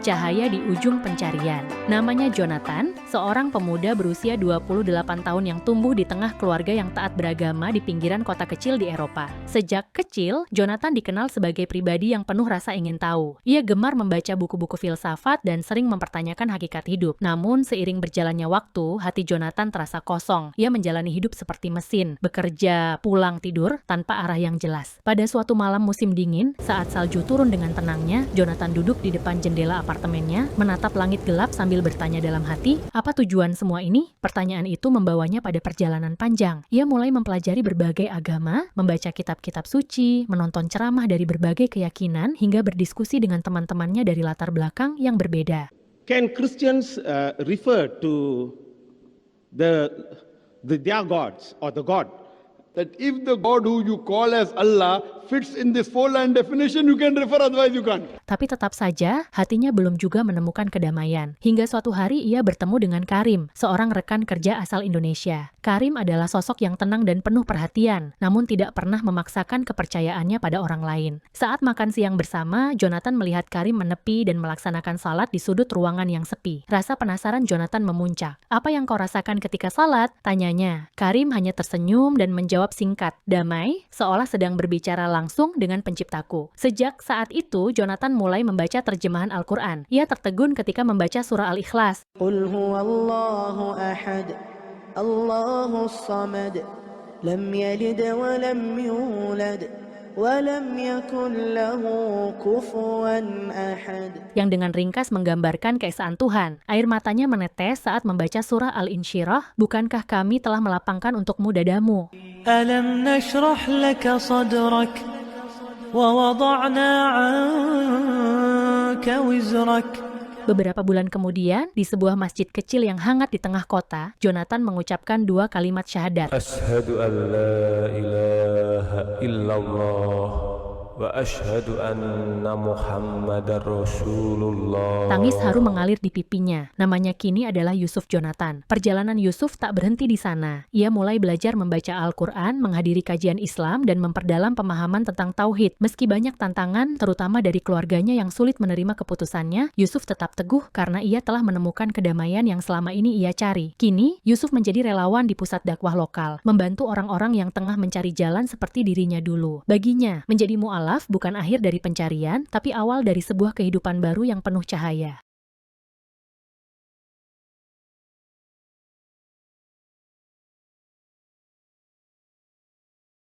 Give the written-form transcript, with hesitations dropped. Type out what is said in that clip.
cahaya di ujung pencarian. Namanya Jonathan, seorang pemuda berusia 28 tahun yang tumbuh di tengah keluarga yang taat beragama di pinggiran kota kecil di Eropa. Sejak kecil, Jonathan dikenal sebagai pribadi yang penuh rasa ingin tahu. Ia gemar membaca buku-buku filsafat dan sering mempertanyakan hakikat hidup. Namun, seiring berjalannya waktu, hati Jonathan terasa kosong. Ia menjalani hidup seperti mesin, bekerja, pulang tidur, tanpa arah yang jelas. Pada suatu malam musim dingin, saat salju turun dengan tenangnya, Jonathan duduk di depan jendela apartemennya, menatap langit gelap sambil bertanya dalam hati, apa tujuan semua ini? Pertanyaan itu membawanya pada perjalanan panjang. Ia mulai mempelajari berbagai agama, membaca kitab-kitab suci, menonton ceramah dari berbagai keyakinan, hingga berdiskusi dengan teman-temannya dari latar belakang yang berbeda. Can Christians refer to their gods or the God? That if the God who you call as Allah fits in this four-line definition, you can refer, otherwise you can't. Tapi tetap saja, hatinya belum juga menemukan kedamaian. Hingga suatu hari ia bertemu dengan Karim, seorang rekan kerja asal Indonesia. Karim adalah sosok yang tenang dan penuh perhatian, namun tidak pernah memaksakan kepercayaannya pada orang lain. Saat makan siang bersama, Jonathan melihat Karim menepi dan melaksanakan salat di sudut ruangan yang sepi. Rasa penasaran Jonathan memuncak. Apa yang kau rasakan ketika salat? Tanyanya. Karim hanya tersenyum dan menjawab singkat, damai, seolah sedang berbicara langsung dengan penciptaku. Sejak saat itu, Jonathan mulai membaca terjemahan Al-Quran. Ia tertegun ketika membaca surah Al-Ikhlas. Qul huwallahu ahad, Allahus samad, lam yalid wa lam yulad, wa lam yakun lahu kufuwan ahad. Yang dengan ringkas menggambarkan keesaan Tuhan. Air matanya menetes saat membaca surah Al-Insyirah, bukankah kami telah melapangkan untukmu dadamu? Alam nashrah laka sadrak, wa wada'na 'anka wizrak. Beberapa bulan kemudian, di sebuah masjid kecil yang hangat di tengah kota, Jonathan mengucapkan 2 kalimat syahadat. Asyhadu an la ilaha illallah wa asyhadu anna Muhammadar Rasulullah. Tangis haru mengalir di pipinya. Namanya kini adalah Yusuf Jonathan. Perjalanan Yusuf tak berhenti di sana. Ia mulai belajar membaca Al-Quran, menghadiri kajian Islam, dan memperdalam pemahaman tentang tauhid. Meski banyak tantangan, terutama dari keluarganya yang sulit menerima keputusannya, Yusuf tetap teguh karena ia telah menemukan kedamaian yang selama ini ia cari. Kini, Yusuf menjadi relawan di pusat dakwah lokal, membantu orang-orang yang tengah mencari jalan seperti dirinya dulu. Baginya, menjadi mu'alaf bukan akhir dari pencarian, tapi awal dari sebuah kehidupan baru yang penuh cahaya.